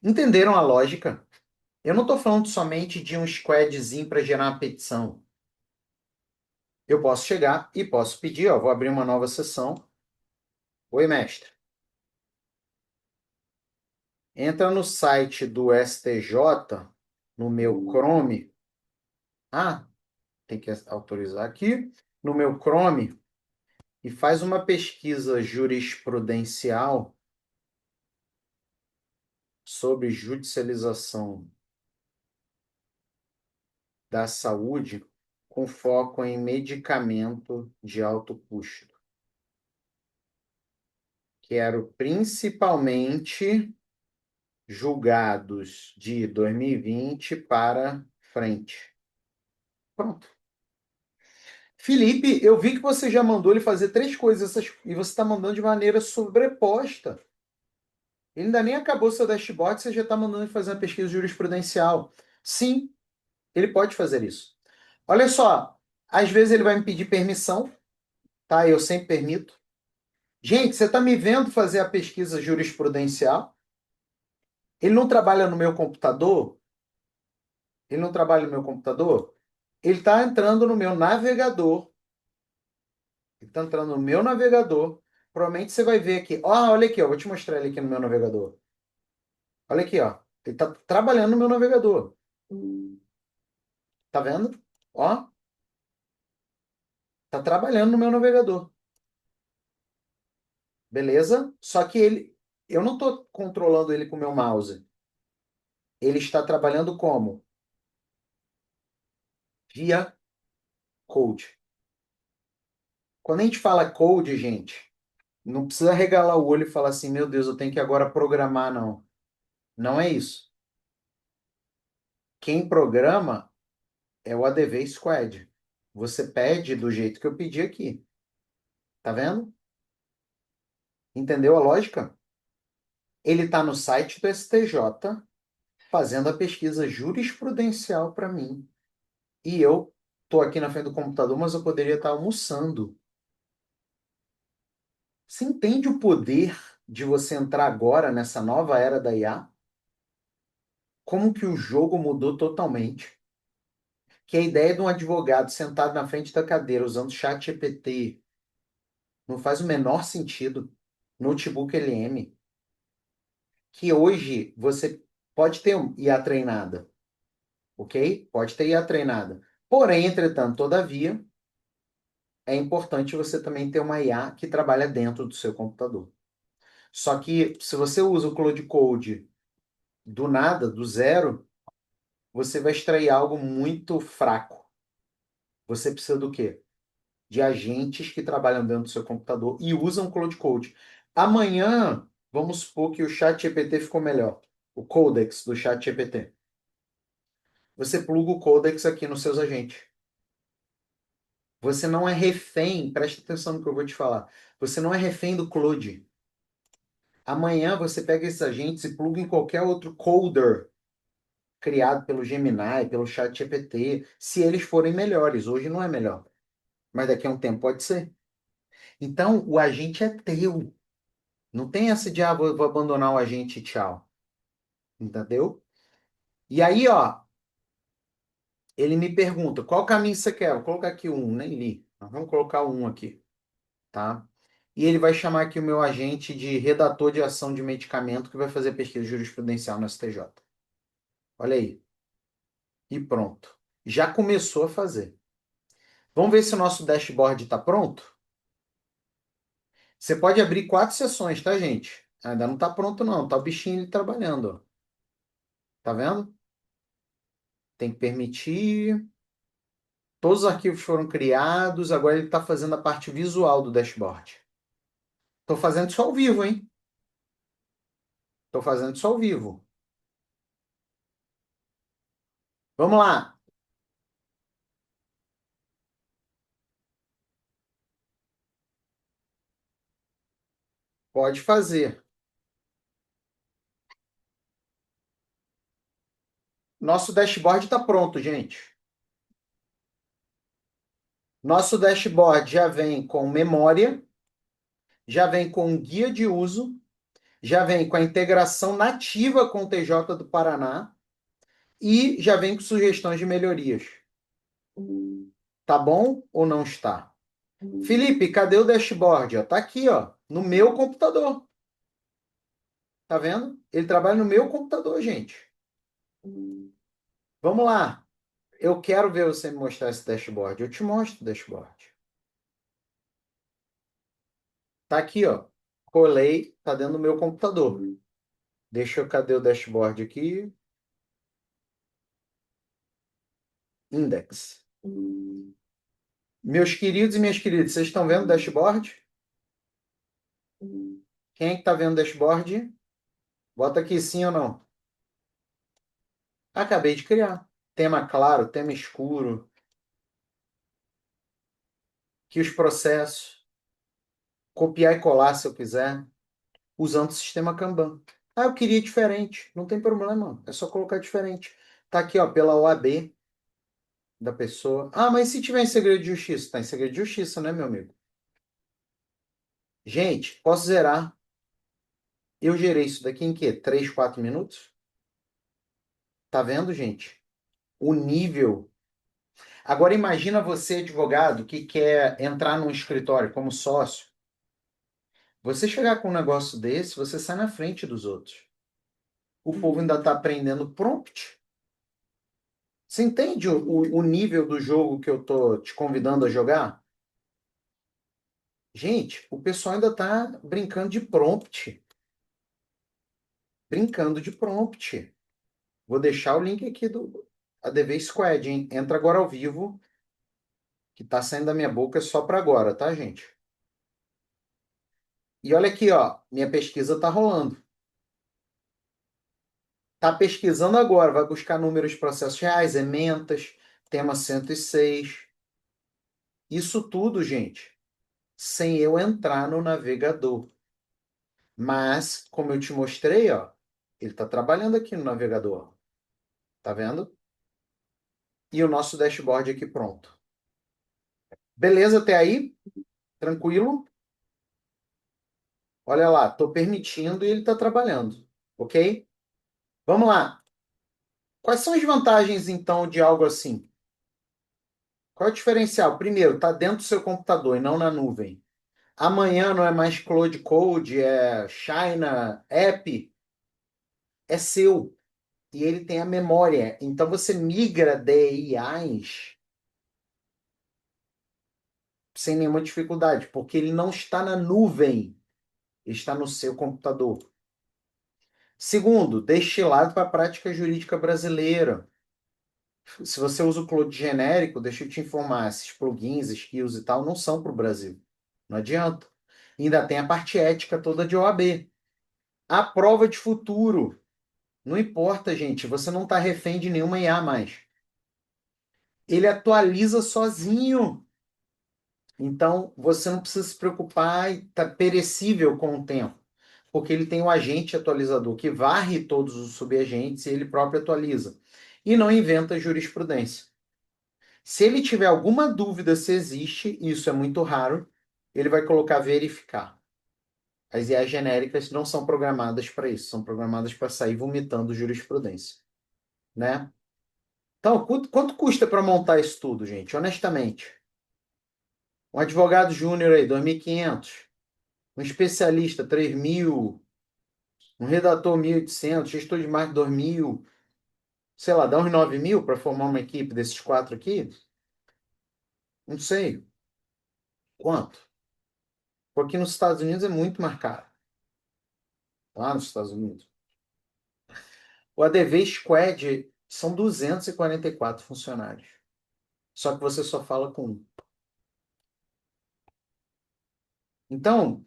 Entenderam a lógica? Eu não estou falando somente de um squadzinho para gerar uma petição. Eu posso chegar e posso pedir, ó, vou abrir uma nova sessão. Oi, mestre. Entra no site do STJ, no meu Chrome. Ah, tem que autorizar aqui. No meu Chrome e faz uma pesquisa jurisprudencial sobre judicialização da saúde com foco em medicamento de alto custo. Quero principalmente julgados de 2020 para frente. Pronto. Felipe, eu vi que você já mandou ele fazer 3 coisas e você está mandando de maneira sobreposta. Ele ainda nem acabou seu dashboard, você já está mandando ele fazer uma pesquisa jurisprudencial. Sim, ele pode fazer isso. Olha só, às vezes ele vai me pedir permissão, tá? Eu sempre permito. Gente, você está me vendo fazer a pesquisa jurisprudencial? Ele não trabalha no meu computador? Ele não trabalha no meu computador? Ele está entrando no meu navegador. Ele está entrando no meu navegador. Provavelmente você vai ver aqui. Ó, olha aqui, ó. Vou te mostrar ele aqui no meu navegador. Olha aqui, ó. Ele está trabalhando no meu navegador. Tá vendo? Ó, tá trabalhando no meu navegador. Beleza? Só que eu não estou controlando ele com o meu mouse. Ele está trabalhando como? Via code. Quando a gente fala code, gente, não precisa regalar o olho e falar assim, meu Deus, eu tenho que agora programar, não. Não é isso. Quem programa é o ADV Squad. Você pede do jeito que eu pedi aqui. Tá vendo? Entendeu a lógica? Ele está no site do STJ fazendo a pesquisa jurisprudencial para mim. E eu estou aqui na frente do computador, mas eu poderia estar almoçando. Você entende o poder de você entrar agora nessa nova era da IA? Como que o jogo mudou totalmente? Que a ideia de um advogado sentado na frente da cadeira usando chat GPT não faz o menor sentido. Notebook LM. Que hoje você pode ter IA treinada, ok? Pode ter IA treinada. Porém, entretanto, todavia, é importante você também ter uma IA que trabalha dentro do seu computador. Só que se você usa o Cloud Code do nada, do zero, você vai extrair algo muito fraco. Você precisa do quê? De agentes que trabalham dentro do seu computador e usam Cloud Code. Amanhã, vamos supor que o Chat GPT ficou melhor. O Codex do Chat GPT. Você pluga o Codex aqui nos seus agentes. Você não é refém, preste atenção no que eu vou te falar. Você não é refém do Claude. Amanhã você pega esses agentes e pluga em qualquer outro coder criado pelo Gemini, pelo ChatGPT, se eles forem melhores. Hoje não é melhor, mas daqui a um tempo pode ser. Então, o agente é teu. Não tem essa de, vou abandonar o agente, e tchau. Entendeu? E aí, ó, ele me pergunta, qual caminho você quer? Vou colocar aqui um, nem li. Nós vamos colocar um aqui, tá? E ele vai chamar aqui o meu agente de redator de ação de medicamento que vai fazer pesquisa jurisprudencial no STJ. Olha aí. E pronto. Já começou a fazer. Vamos ver se o nosso dashboard está pronto? Você pode abrir 4 sessões, tá, gente? Ainda não está pronto, não. Tá o bichinho ali trabalhando, ó. Tá vendo? Tem que permitir. Todos os arquivos foram criados. Agora ele está fazendo a parte visual do dashboard. Estou fazendo isso ao vivo, hein? Estou fazendo isso ao vivo. Vamos lá. Pode fazer. Nosso dashboard está pronto, gente. Nosso dashboard já vem com memória, já vem com guia de uso, já vem com a integração nativa com o TJ do Paraná e já vem com sugestões de melhorias. Tá bom ou não está? Felipe, cadê o dashboard? Ó, tá aqui, ó, no meu computador. Tá vendo? Ele trabalha no meu computador, gente. Vamos lá. Eu quero ver você me mostrar esse dashboard. Eu te mostro o dashboard. Tá aqui, ó. Colei, tá dentro do meu computador. Cadê o dashboard aqui? Index. Meus queridos e minhas queridas, vocês estão vendo o dashboard? Quem é que está vendo o dashboard? Bota aqui sim ou não. Acabei de criar. Tema claro, tema escuro, que os processos, copiar e colar se eu quiser, usando o sistema Kanban. Ah, eu queria diferente. Não tem problema, é só colocar diferente. Tá aqui, ó, pela OAB da pessoa. Ah, mas se tiver em segredo de justiça? Tá em segredo de justiça, né, meu amigo? Gente, posso zerar. Eu gerei isso daqui em quê? 3, 4 minutos? Tá vendo, gente? O nível. Agora imagina você, advogado, que quer entrar num escritório como sócio. Você chegar com um negócio desse, você sai na frente dos outros. O povo ainda está aprendendo prompt. Você entende o nível do jogo que eu tô te convidando a jogar? Gente, o pessoal ainda está brincando de prompt. Brincando de prompt. Vou deixar o link aqui do ADV Squad, hein? Entra agora ao vivo, que tá saindo da minha boca só para agora, tá, gente? E olha aqui, ó, minha pesquisa tá rolando. Tá pesquisando agora, vai buscar números de processos reais, ementas, tema 106. Isso tudo, gente, sem eu entrar no navegador. Mas, como eu te mostrei, ó, ele está trabalhando aqui no navegador. Tá vendo? E o nosso dashboard aqui pronto. Beleza até aí? Tranquilo? Olha lá, estou permitindo e ele está trabalhando. Ok? Vamos lá. Quais são as vantagens, então, de algo assim? Qual é o diferencial? Primeiro, está dentro do seu computador e não na nuvem. Amanhã não é mais Cloud Code, é China App, é seu. E ele tem a memória. Então você migra DIAs sem nenhuma dificuldade, porque ele não está na nuvem, ele está no seu computador. Segundo, destilado para a prática jurídica brasileira. Se você usa o Cloud genérico, deixa eu te informar, esses plugins, skills e tal, não são para o Brasil. Não adianta. Ainda tem a parte ética toda de OAB. A prova de futuro. Não importa, gente, você não está refém de nenhuma IA mais. Ele atualiza sozinho. Então, você não precisa se preocupar e está perecível com o tempo, porque ele tem um agente atualizador que varre todos os subagentes e ele próprio atualiza. E não inventa jurisprudência. Se ele tiver alguma dúvida se existe, e isso é muito raro, ele vai colocar verificar. As IAs genéricas não são programadas para isso, são programadas para sair vomitando jurisprudência, né? Então, quanto custa para montar isso tudo, gente? Honestamente, um advogado júnior aí, 2.500. Um especialista, 3.000. Um redator, 1.800. Gestor de marketing, 2.000. Sei lá, dá uns 9.000 para formar uma equipe desses quatro aqui? Não sei. Quanto? Porque nos Estados Unidos é muito mais caro. Lá nos Estados Unidos. O ADV Squad são 244 funcionários. Só que você só fala com um. Então, o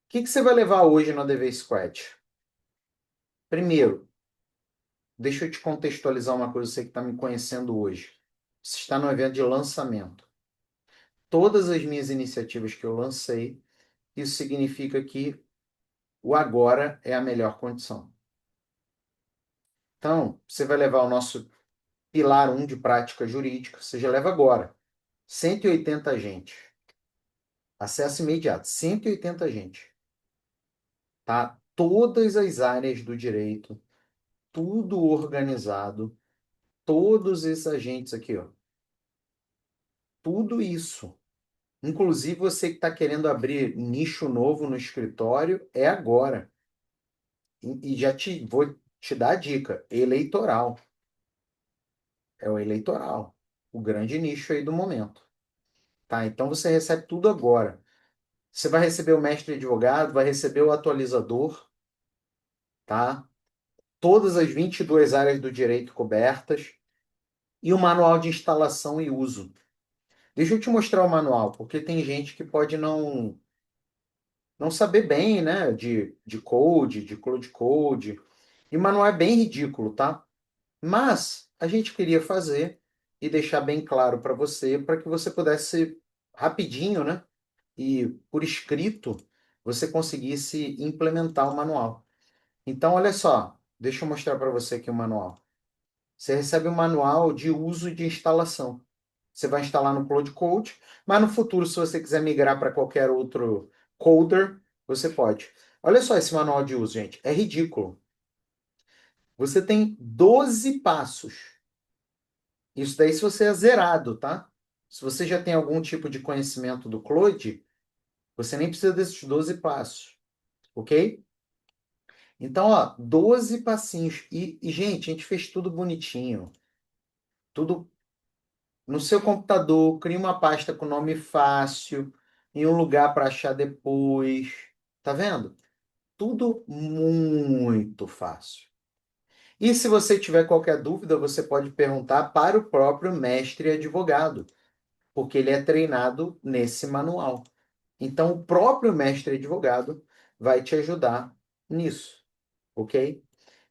que você vai levar hoje no ADV Squad? Primeiro, deixa eu te contextualizar uma coisa, você que está me conhecendo hoje. Você está no evento de lançamento. Todas as minhas iniciativas que eu lancei, isso significa que o agora é a melhor condição. Então, você vai levar o nosso pilar um de prática jurídica, você já leva agora. 180 agentes. Acesso imediato, 180 agentes. Tá? Todas as áreas do direito, tudo organizado, todos esses agentes aqui, ó. Tudo isso. Inclusive, você que está querendo abrir nicho novo no escritório, é agora. E já vou te dar a dica: eleitoral. É o eleitoral. O grande nicho aí do momento. Tá? Então você recebe tudo agora. Você vai receber o mestre advogado, vai receber o atualizador, tá? todas as 22 áreas do direito cobertas e o manual de instalação e uso. Deixa eu te mostrar o manual, porque tem gente que pode não saber bem, né, de code, de cloud code. E o manual é bem ridículo, tá? Mas a gente queria fazer e deixar bem claro para você, para que você pudesse rapidinho, né, e por escrito, você conseguisse implementar o manual. Então, olha só, deixa eu mostrar para você aqui o manual. Você recebe um manual de uso e de instalação. Você vai instalar no Cloud Code, mas no futuro, se você quiser migrar para qualquer outro coder, você pode. Olha só esse manual de uso, gente. É ridículo. Você tem 12 passos. Isso daí se você é zerado, tá? Se você já tem algum tipo de conhecimento do Cloud, você nem precisa desses 12 passos, ok? Então, ó, 12 passinhos. Gente, a gente fez tudo bonitinho. Tudo no seu computador. Cria uma pasta com nome fácil, em um lugar para achar depois. Tá vendo? Tudo muito fácil. E se você tiver qualquer dúvida, você pode perguntar para o próprio mestre advogado, porque ele é treinado nesse manual. Então, o próprio mestre advogado vai te ajudar nisso, ok?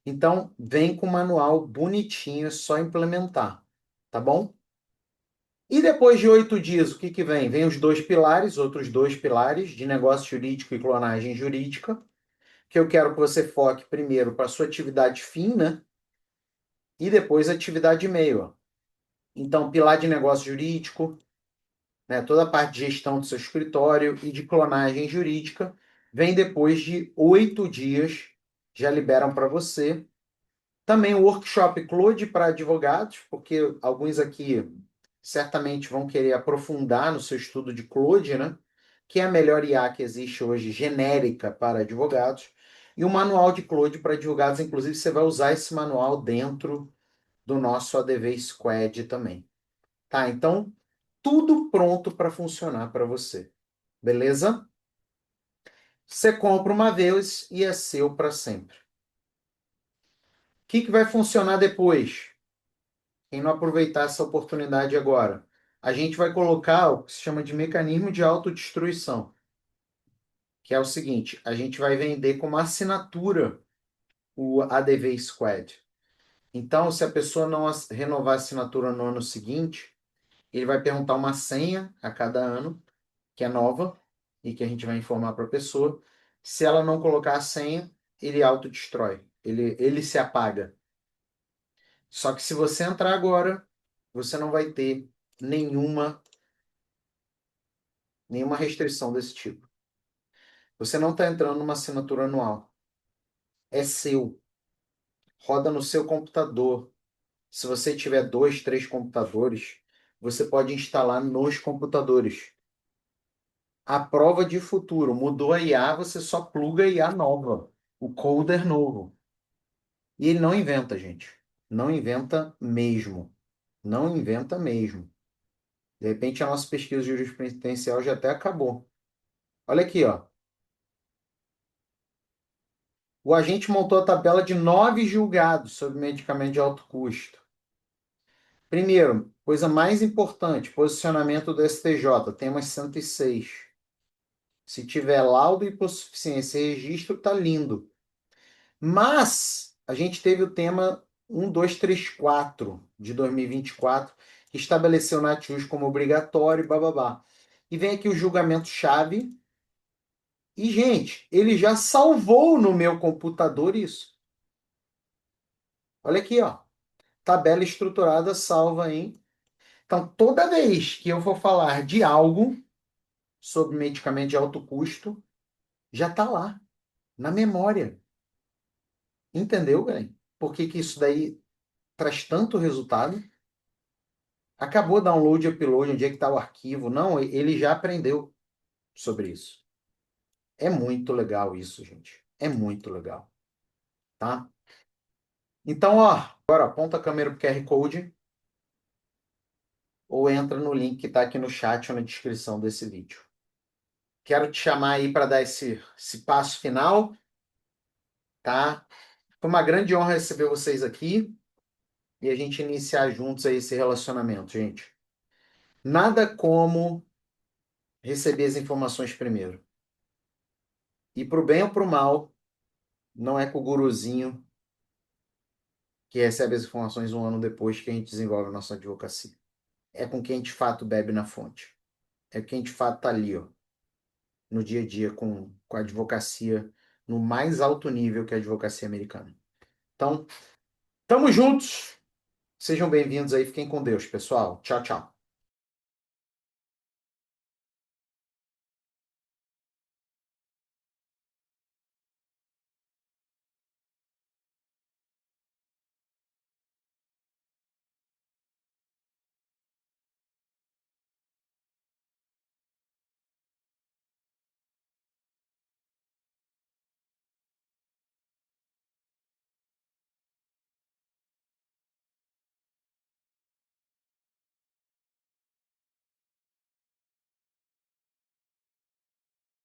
Então, vem com o manual bonitinho, é só implementar, tá bom? E depois de 8 dias, o que que vem? Vem os dois pilares, outros dois pilares de negócio jurídico e clonagem jurídica, que eu quero que você foque primeiro para a sua atividade fim, né? E depois a atividade meio. Ó. Então, pilar de negócio jurídico, né? Toda a parte de gestão do seu escritório e de clonagem jurídica, vem depois de 8 dias, já liberam para você. Também o workshop Cloud para advogados, porque alguns aqui certamente vão querer aprofundar no seu estudo de Cloud, né? Que é a melhor IA que existe hoje, genérica para advogados. E o manual de Cloud para advogados, inclusive, você vai usar esse manual dentro do nosso ADV Squad também. Tá? Então, tudo pronto para funcionar para você. Beleza? Você compra uma vez e é seu para sempre. O que vai funcionar depois? Quem não aproveitar essa oportunidade agora? A gente vai colocar o que se chama de mecanismo de autodestruição, que é o seguinte: a gente vai vender como assinatura o ADV Squad. Então, se a pessoa não renovar a assinatura no ano seguinte, ele vai perguntar uma senha a cada ano, que é nova, e que a gente vai informar para a pessoa. Se ela não colocar a senha, ele autodestrói, ele se apaga. Só que se você entrar agora, você não vai ter nenhuma restrição desse tipo. Você não está entrando numa assinatura anual. É seu. Roda no seu computador. Se você tiver 2, 3 computadores, você pode instalar nos computadores. A prova de futuro. Mudou a IA, você só pluga a IA nova. O coder novo. E ele não inventa, gente. Não inventa mesmo. Não inventa mesmo. De repente, a nossa pesquisa jurisprudencial já até acabou. Olha aqui, ó. O agente montou a tabela de 9 julgados sobre medicamento de alto custo. Primeiro, coisa mais importante, posicionamento do STJ, tema 106. Se tiver laudo, hipossuficiência e registro, tá lindo. Mas a gente teve o tema 1234 de 2024, que estabeleceu o Natius como obrigatório, bababá. E vem aqui o julgamento-chave. E, gente, ele já salvou no meu computador isso. Olha aqui, ó. Tabela estruturada salva em. Então, toda vez que eu for falar de algo sobre medicamento de alto custo, já está lá, na memória. Entendeu, galera? Por que que isso daí traz tanto resultado? Acabou download e upload, onde é que está o arquivo? Não, ele já aprendeu sobre isso. É muito legal isso, gente. É muito legal, tá? Então, ó, agora aponta a câmera pro QR Code ou entra no link que está aqui no chat ou na descrição desse vídeo. Quero te chamar aí para dar esse passo final, tá? Foi uma grande honra receber vocês aqui e a gente iniciar juntos aí esse relacionamento, gente. Nada como receber as informações primeiro. E pro bem ou pro mal, não é com o guruzinho que recebe as informações um ano depois que a gente desenvolve a nossa advocacia. É com quem de fato bebe na fonte. É quem de fato tá ali, ó, no dia a dia com a advocacia no mais alto nível que a advocacia americana. Então, tamo juntos. Sejam bem-vindos aí. Fiquem com Deus, pessoal. Tchau, tchau.